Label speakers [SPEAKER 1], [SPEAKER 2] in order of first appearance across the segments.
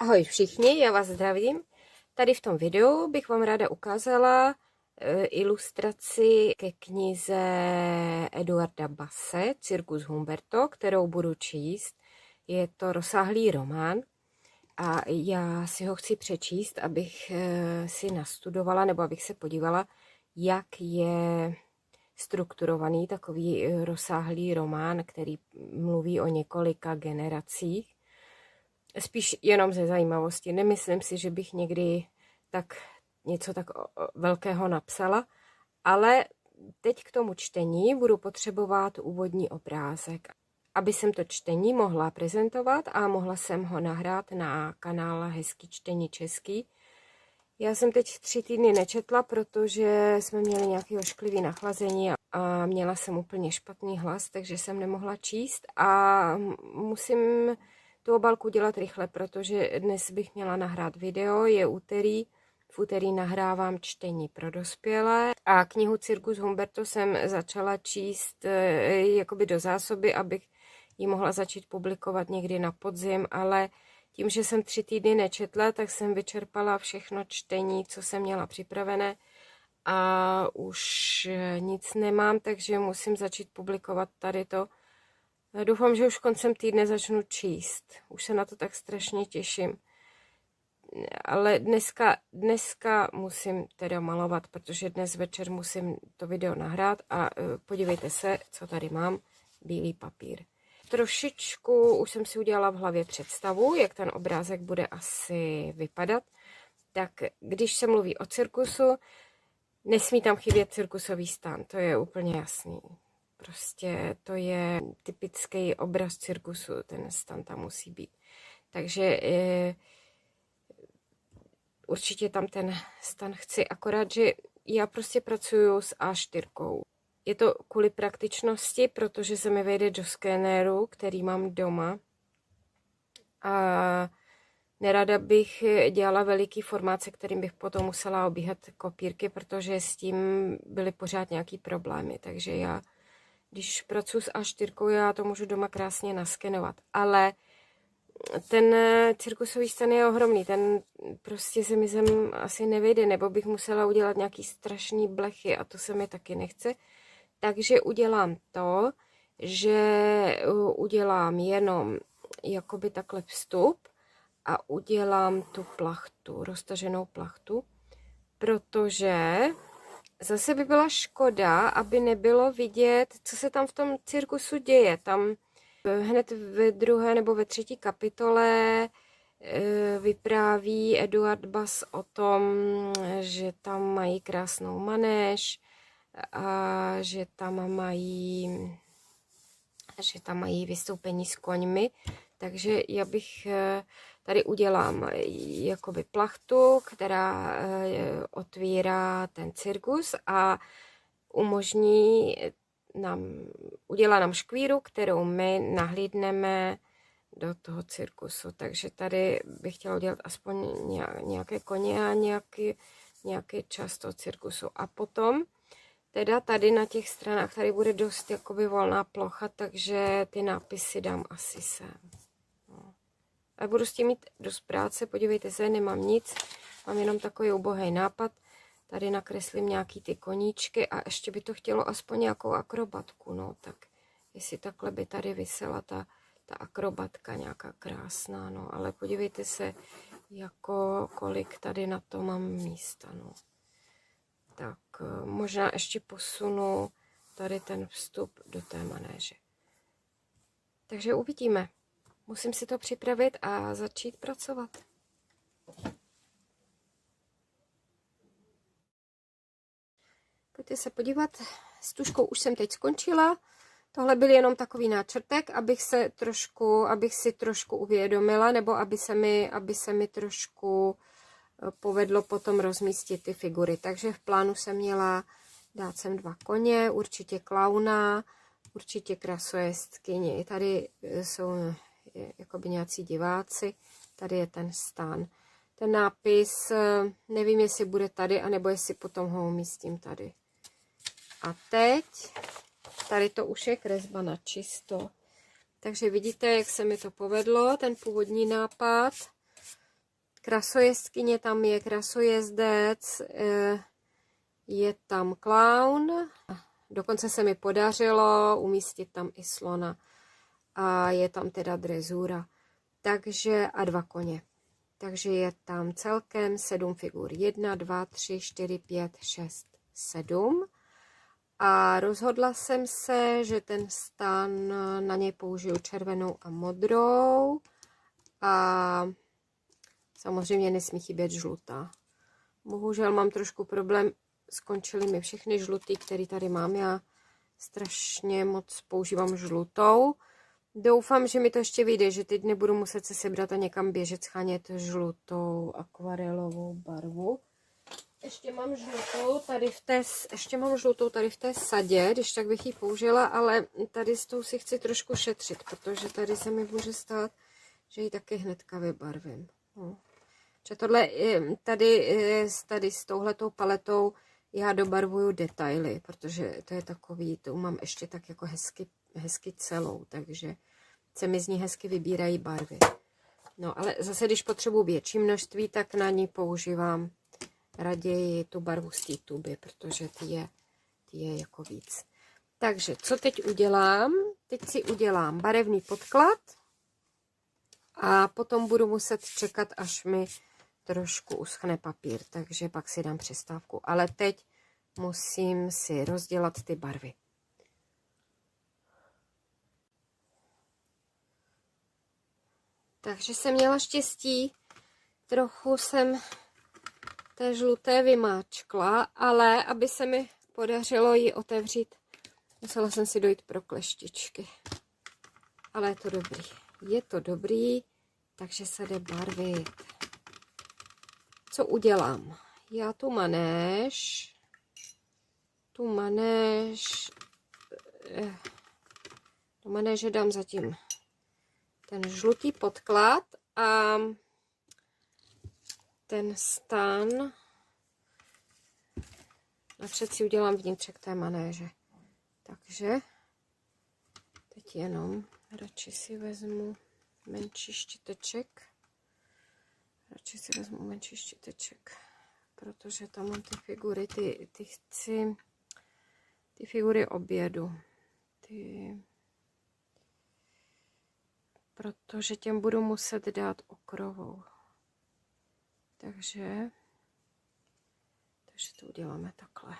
[SPEAKER 1] Ahoj všichni, já vás zdravím. Tady v tom videu bych vám ráda ukázala ilustraci ke knize Eduarda Basse, Circus Humberto, kterou budu číst. Je to rozsáhlý román a já si ho chci přečíst, abych si nastudovala nebo abych se podívala, jak je strukturovaný takový rozsáhlý román, který mluví o několika generacích. Spíš jenom ze zajímavosti. Nemyslím si, že bych někdy něco tak velkého napsala, ale teď k tomu čtení budu potřebovat úvodní obrázek, aby jsem to čtení mohla prezentovat a mohla jsem ho nahrát na kanál Hezký čtení český. Já jsem teď 3 týdny nečetla, protože jsme měli nějaké ošklivé nachlazení a měla jsem úplně špatný hlas, takže jsem nemohla číst a musím tu obálku dělat rychle, protože dnes bych měla nahrát video, je úterý, v úterý nahrávám čtení pro dospělé a knihu Circus Humberto jsem začala číst jakoby do zásoby, abych ji mohla začít publikovat někdy na podzim, ale tím, že jsem 3 týdny nečetla, tak jsem vyčerpala všechno čtení, co jsem měla připravené a už nic nemám, takže musím začít publikovat tady to. Doufám, že už koncem týdne začnu číst. Už se na to tak strašně těším. Ale dneska musím teda malovat, protože dnes večer musím to video nahrát a podívejte se, co tady mám. Bílý papír. Trošičku už jsem si udělala v hlavě představu, jak ten obrázek bude asi vypadat. Tak když se mluví o cirkusu, nesmí tam chybět cirkusový stan, to je úplně jasný. Prostě to je typický obraz cirkusu, ten stan tam musí být. Takže určitě tam ten stan chci, akorát, že já prostě pracuju s A4. Je to kvůli praktičnosti, protože se mi vejde do skénéru, který mám doma. A nerada bych dělala veliký formát, se kterým bych potom musela obíhat kopírky, protože s tím byly pořád nějaký problémy. Takže já, když pracuji s A4, já to můžu doma krásně naskenovat. Ale ten cirkusový stan je ohromný, ten prostě se mi sem asi nevejde, nebo bych musela udělat nějaký strašný blechy a to se mi taky nechce. Takže udělám to, že udělám jenom jakoby takhle vstup a udělám tu plachtu, roztaženou plachtu, protože zase by byla škoda, aby nebylo vidět, co se tam v tom cirkusu děje. Tam hned ve 2. nebo ve 3. kapitole vypráví Eduard Bass o tom, že tam mají krásnou manéž a že tam mají vystoupení s koňmi. Takže já bych tady udělám jakoby plachtu, která otvírá ten cirkus a udělá nám škvíru, kterou my nahlídneme do toho cirkusu. Takže tady bych chtěla udělat aspoň nějaké koně a nějaký čas toho cirkusu. A potom teda tady na těch stranách tady bude dost jakoby volná plocha, takže ty nápisy dám asi sem. No. A budu s tím mít dost práce, podívejte se, nemám nic, mám jenom takový ubohý nápad. Tady nakreslím nějaký ty koníčky a ještě by to chtělo aspoň nějakou akrobatku, no tak jestli takhle by tady visela ta akrobatka nějaká krásná, no ale podívejte se, jako kolik tady na to mám místa, no. Tak možná ještě posunu tady ten vstup do té manéže. Takže uvidíme. Musím si to připravit a začít pracovat. Pojďte se podívat, s tužkou už jsem teď skončila. Tohle byl jenom takový náčrtek, abych si trošku uvědomila, nebo aby se mi trošku povedlo potom rozmístit ty figury. Takže v plánu jsem měla dát sem 2 koně, určitě klauna, určitě krasojezdkyni. Tady jsou jakoby nějací diváci, tady je ten stán. Ten nápis, nevím, jestli bude tady, anebo jestli potom ho umístím tady. A teď, tady to už je kresba na čisto. Takže vidíte, jak se mi to povedlo, ten původní nápad. krasojezdkyně, tam je krasojezdec, je tam klaun, dokonce se mi podařilo umístit tam i slona a je tam teda drezura, takže a 2 koně. Takže je tam celkem 7 figur. 1, 2, 3, 4, 5, 6, 7. A rozhodla jsem se, že ten stan na něj použiju červenou a modrou. A samozřejmě nesmí chybět žlutá. Bohužel mám trošku problém, skončily mi všechny žlutý, které tady mám. Já strašně moc používám žlutou. Doufám, že mi to ještě vyjde, že teď nebudu muset se sebrat a někam běžet schánět žlutou akvarelovou barvu. Ještě mám žlutou tady v té sadě, když tak bych ji použila, ale tady s tou si chci trošku šetřit, protože tady se mi může stát, že ji taky hnedka vybarvím. Že tohle, tady s touhletou paletou já dobarvuju detaily, protože to je takový, to mám ještě tak jako hezky celou, takže se mi z ní hezky vybírají barvy. No ale zase, když potřebuji větší množství, tak na ní používám raději tu barvu z té tuby, protože ty je jako víc. Takže co teď udělám? Teď si udělám barevný podklad a potom budu muset čekat, až mi trošku uschne papír, takže pak si dám přestávku. Ale teď musím si rozdělat ty barvy. Takže jsem měla štěstí, trochu jsem té žluté vymáčkla, ale aby se mi podařilo ji otevřít, musela jsem si dojít pro kleštičky. Ale je to dobrý. Je to dobrý, takže se jde barvit. Co udělám? Já tu manéž do manéže dám zatím ten žlutý podklad a ten stan napřed si udělám vnitřek té manéže. Takže teď jenom radši si vezmu menší štěteček. Protože tam mám ty figury, ty figury obědu. Protože těm budu muset dát okrovou. Takže to uděláme takhle.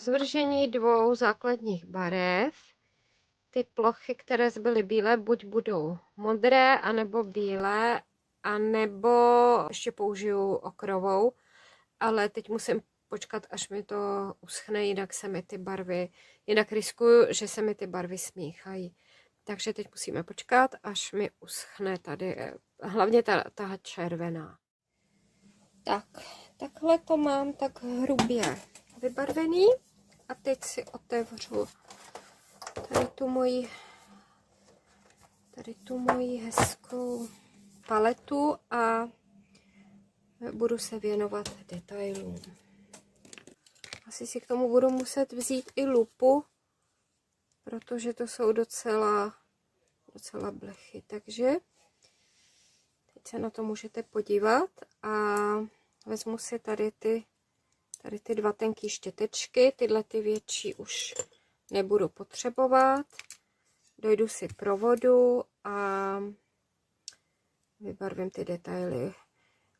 [SPEAKER 1] rozvržení 2 základních barev. Ty plochy, které zbyly bílé, buď budou modré, anebo bílé, anebo ještě použiju okrovou, ale teď musím počkat, až mi to uschne, jinak riskuju, že se mi ty barvy smíchají. Takže teď musíme počkat, až mi uschne tady, hlavně ta červená. Tak, takhle to mám tak hrubě vybarvený a teď si otevřu tady tu moji hezkou paletu a budu se věnovat detailům. Asi si k tomu budu muset vzít i lupu, protože to jsou docela blechy. Takže teď se na to můžete podívat a vezmu si tady ty 2 tenký štětečky, tyhle ty větší už nebudu potřebovat. Dojdu si provodu a vybarvím ty detaily.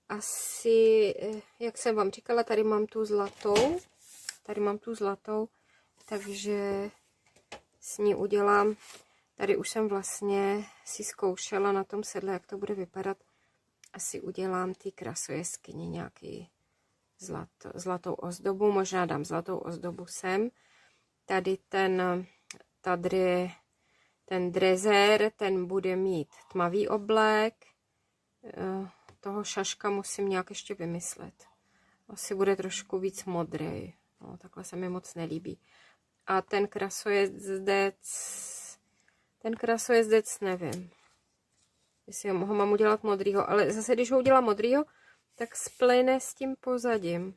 [SPEAKER 1] Asi, jak jsem vám říkala, tady mám tu zlatou, takže s ní udělám, tady už jsem vlastně si zkoušela na tom sedle, jak to bude vypadat. Asi udělám ty krasojeskyni nějaký zlatou ozdobu, možná dám zlatou ozdobu sem. Tady ten drezer, ten bude mít tmavý oblek. Toho šaška musím nějak ještě vymyslet. Asi bude trošku víc modrý. No, takhle se mi moc nelíbí. A ten krasojezdec nevím, jestli ho mám udělat modrýho, ale zase, když ho udělám modrýho, tak splyne s tím pozadím.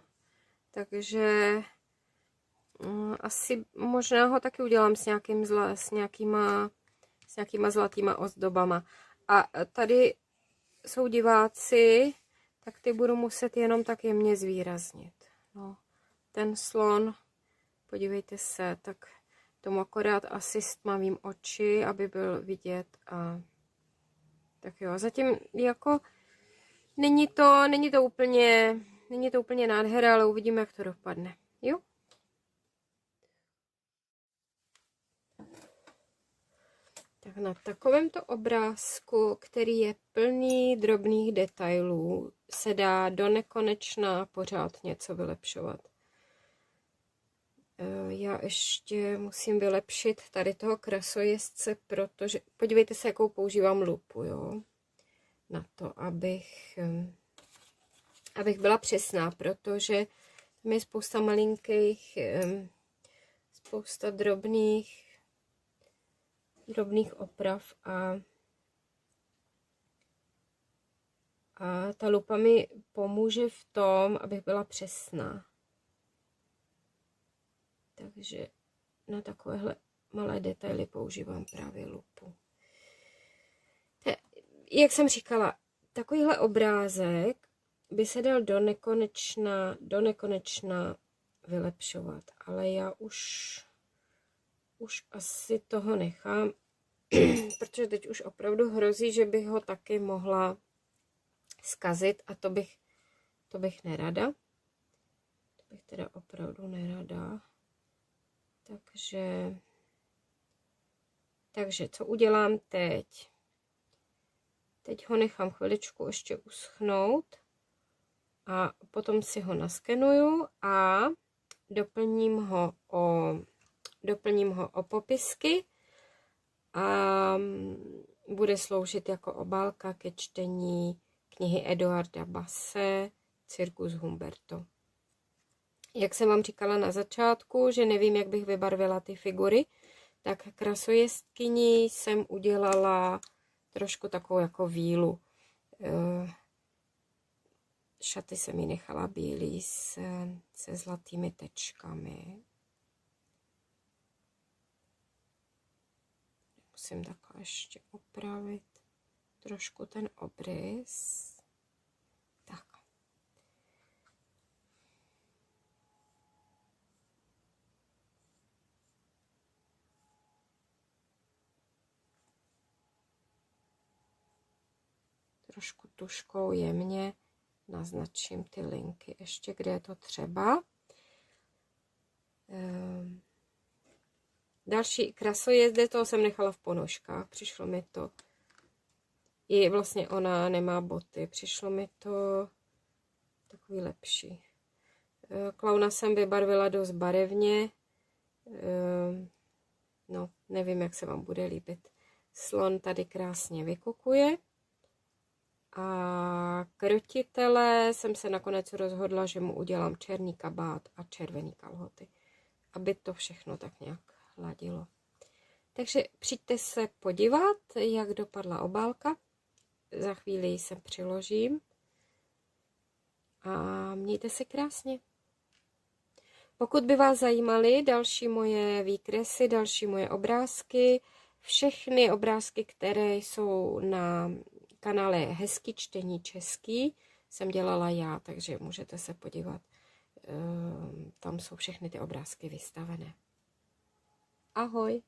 [SPEAKER 1] Takže asi možná ho taky udělám s nějakýma zlatýma ozdobama. A tady jsou diváci, tak ty budu muset jenom tak jemně zvýraznit. No, ten slon, podívejte se, tak tomu akorát asi stmavím oči, aby byl vidět. A tak jo, zatím jako není to úplně nádhera, ale uvidíme, jak to dopadne. Jo? Tak na takovémto obrázku, který je plný drobných detailů, se dá do nekonečna pořád něco vylepšovat. Já ještě musím vylepšit tady toho krasojezdce, protože podívejte se, jakou používám lupu, jo? Na to, abych byla přesná, protože tam je spousta malinkých, spousta drobných oprav a ta lupa mi pomůže v tom, abych byla přesná. Takže na takovéhle malé detaily používám právě lupu. Jak jsem říkala, takovýhle obrázek by se dal do nekonečna vylepšovat, ale já už asi toho nechám, protože teď už opravdu hrozí, že bych ho taky mohla zkazit a to bych nerada. To bych teda opravdu nerada. Takže co udělám teď? Teď ho nechám chviličku ještě uschnout a potom si ho naskenuju a doplním ho o popisky a bude sloužit jako obálka ke čtení knihy Eduarda Basse Cirkus Humberto. Jak jsem vám říkala na začátku, že nevím, jak bych vybarvila ty figury, tak krasojezdkyni jsem udělala trošku takovou jako vílu. Šaty jsem ji nechala bílý se zlatými tečkami. Musím takhle ještě upravit trošku ten obrys. Tak. Trošku tuškou jemně naznačím ty linky ještě, kde je to třeba. Další krasojezde, toho jsem nechala v ponožkách, přišlo mi to. I vlastně ona nemá boty, přišlo mi to takový lepší. Klauna jsem vybarvila dost barevně, no nevím, jak se vám bude líbit. Slon tady krásně vykukuje. A krotitele jsem se nakonec rozhodla, že mu udělám černý kabát a červený kalhoty, aby to všechno tak nějak ladilo. Takže přijďte se podívat, jak dopadla obálka. Za chvíli se přiložím. A mějte se krásně. Pokud by vás zajímaly další moje výkresy, další moje obrázky, všechny obrázky, které jsou na kanále Hezký čtení český, jsem dělala já, takže můžete se podívat. Tam jsou všechny ty obrázky vystavené. Ahoj!